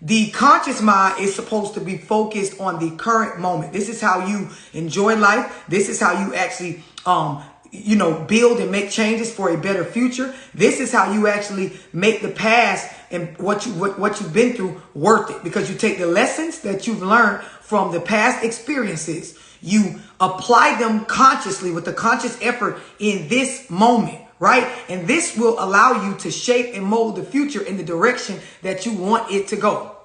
The conscious mind is supposed to be focused on the current moment. This is how you enjoy life. This is how you actually, build and make changes for a better future. This is how you actually make the past and what you've been through worth it, because you take the lessons that you've learned from the past experiences, you apply them consciously with the conscious effort in this moment. Right? And this will allow you to shape and mold the future in the direction that you want it to go.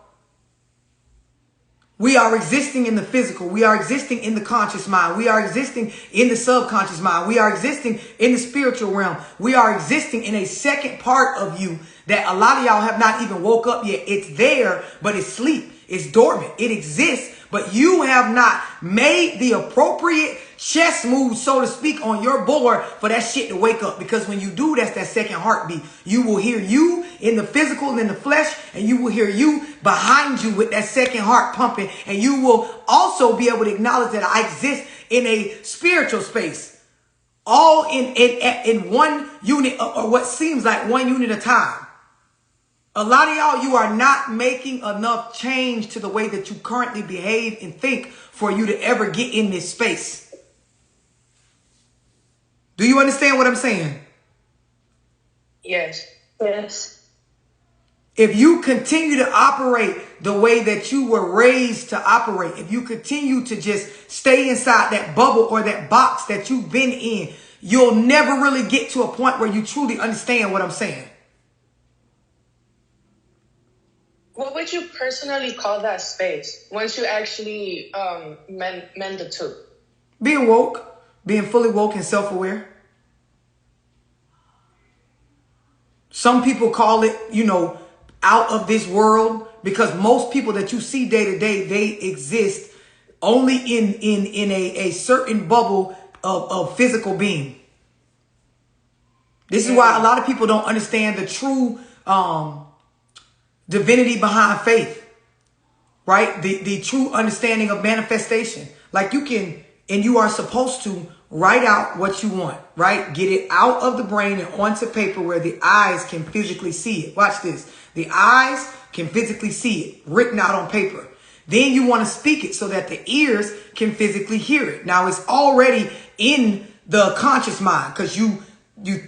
We are existing in the physical. We are existing in the conscious mind. We are existing in the subconscious mind. We are existing in the spiritual realm. We are existing in a second part of you that a lot of y'all have not even woke up yet. It's there, but it's asleep. It's dormant. It exists, but you have not made the appropriate chess move, so to speak, on your board for that shit to wake up. Because when you do, that's that second heartbeat. You will hear you in the physical and in the flesh, and you will hear you behind you with that second heart pumping. And you will also be able to acknowledge that I exist in a spiritual space, all in one unit, or what seems like one unit at a time. A lot of y'all, you are not making enough change to the way that you currently behave and think for you to ever get in this space. Do you understand what I'm saying? Yes. Yes. If you continue to operate the way that you were raised to operate, if you continue to just stay inside that bubble or that box that you've been in, you'll never really get to a point where you truly understand what I'm saying. What would you personally call that space once you actually mend the two? Being woke, being fully woke and self-aware. Some people call it, out of this world, because most people that you see day to day, they exist only in a certain bubble of physical being. This is why a lot of people don't understand the true divinity behind faith, right? The true understanding of manifestation. Like you can, and you are supposed to write out what you want, right? Get it out of the brain and onto paper where the eyes can physically see it. Watch this. The eyes can physically see it written out on paper. Then you want to speak it so that the ears can physically hear it. Now it's already in the conscious mind because you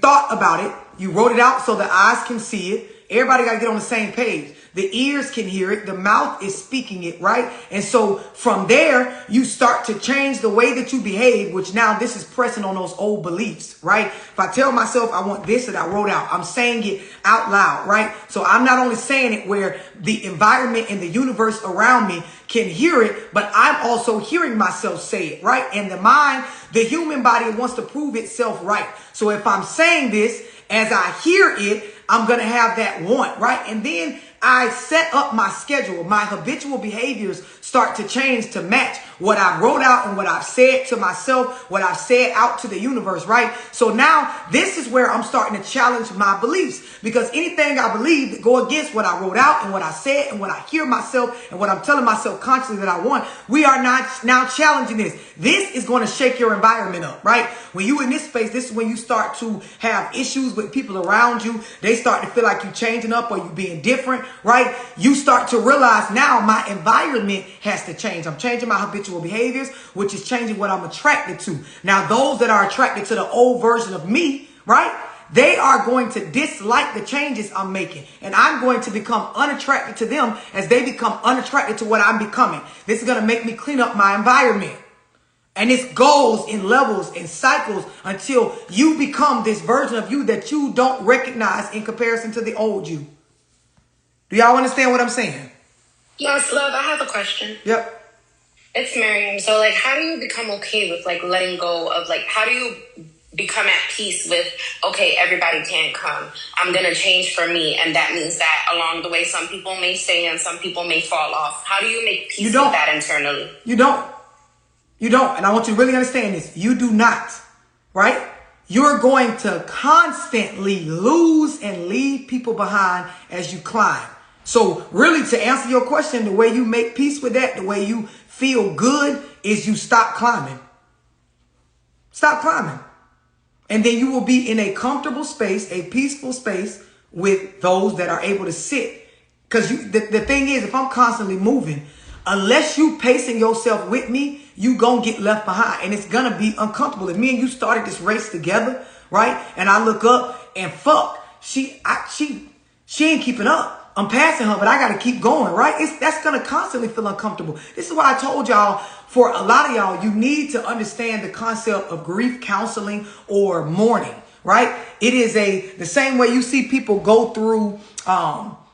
thought about it. You wrote it out so the eyes can see it. Everybody got to get on the same page. The ears can hear it. The mouth is speaking it, right? And so from there, you start to change the way that you behave, which now this is pressing on those old beliefs, right? If I tell myself I want this that I wrote out, I'm saying it out loud, right? So I'm not only saying it where the environment and the universe around me can hear it, but I'm also hearing myself say it, right? And the mind, the human body wants to prove itself right. So if I'm saying this, as I hear it, I'm going to have that want, right? And then I set up my schedule. My habitual behaviors start to change to match what I wrote out and what I've said to myself, what I've said out to the universe, right? So now this is where I'm starting to challenge my beliefs, because anything I believe that go against what I wrote out and what I said and what I hear myself and what I'm telling myself consciously that I want, we are not now challenging this. This is going to shake your environment up, right? When you in this space, this is when you start to have issues with people around you. They start to feel like you changing up or you being different, right? You start to realize now my environment has to change. I'm changing my habitual behaviors, which is changing what I'm attracted to. Now, those that are attracted to the old version of me, right? They are going to dislike the changes I'm making. And I'm going to become unattracted to them as they become unattracted to what I'm becoming. This is going to make me clean up my environment. And this goes in levels and cycles until you become this version of you that you don't recognize in comparison to the old you. Do y'all understand what I'm saying? Yes, love, I have a question. Yep. It's Miriam. So, how do you become okay with, letting go of, how do you become at peace with, okay, everybody can't come. I'm going to change for me. And that means that along the way, some people may stay and some people may fall off. How do you make peace with that internally? You don't. You don't. And I want you to really understand this. You do not, right? You're going to constantly lose and leave people behind as you climb. So really, to answer your question, the way you make peace with that, the way you feel good is you stop climbing. Stop climbing. And then you will be in a comfortable space, a peaceful space with those that are able to sit Because the thing is, if I'm constantly moving, unless you pacing yourself with me, you gonna get left behind. And it's gonna be uncomfortable. If me and you started this race together, right? And I look up and fuck, she ain't keeping up. I'm passing her, but I got to keep going, right? That's going to constantly feel uncomfortable. This is why I told y'all, for a lot of y'all, you need to understand the concept of grief counseling or mourning, right? It is the same way you see people go through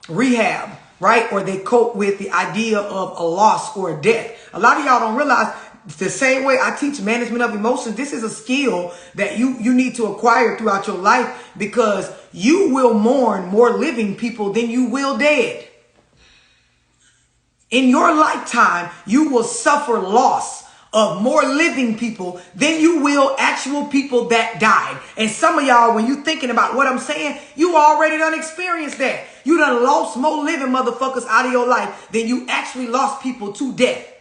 rehab, right? Or they cope with the idea of a loss or a death. A lot of y'all don't realize the same way I teach management of emotions. This is a skill that you need to acquire throughout your life, because you will mourn more living people than you will dead. In your lifetime, you will suffer loss of more living people than you will actual people that died. And some of y'all, when you thinking about what I'm saying, you already done experienced that. You done lost more living motherfuckers out of your life than you actually lost people to death.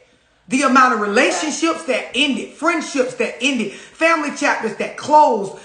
The amount of relationships that ended, friendships that ended, family chapters that closed,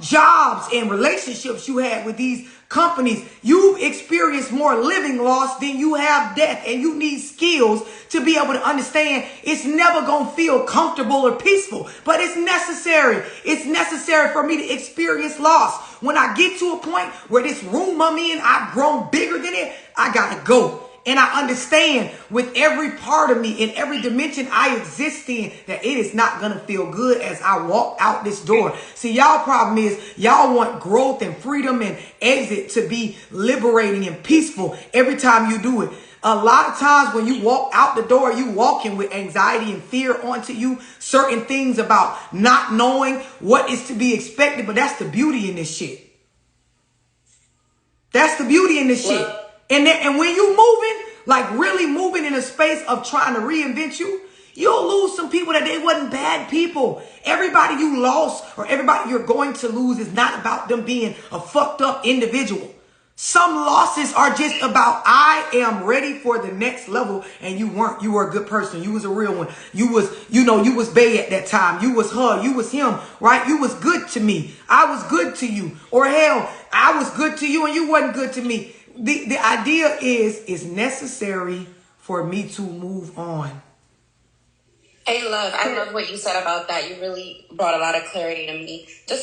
jobs and relationships you had with these companies. You've experienced more living loss than you have death. And you need skills to be able to understand it's never going to feel comfortable or peaceful, but it's necessary. It's necessary for me to experience loss. When I get to a point where this room I'm in, I've grown bigger than it, I got to go. And I understand with every part of me, in every dimension I exist in, that it is not going to feel good as I walk out this door. See, y'all problem is y'all want growth and freedom and exit to be liberating and peaceful every time you do it. A lot of times when you walk out the door, you walking with anxiety and fear onto you, certain things about not knowing what is to be expected. But that's the beauty in this shit. That's the beauty in this shit. And when you moving, like really moving in a space of trying to reinvent you, you'll lose some people that they wasn't bad people. Everybody you lost or everybody you're going to lose is not about them being a fucked up individual. Some losses are just about, I am ready for the next level, and you weren't. You were a good person. You was a real one. You was, you was bae at that time. You was her. You was him, right? You was good to me. I was good to you. Or hell, I was good to you and you wasn't good to me. The idea is necessary for me to move on. Hey, love, I love what you said about that. You really brought a lot of clarity to me. Just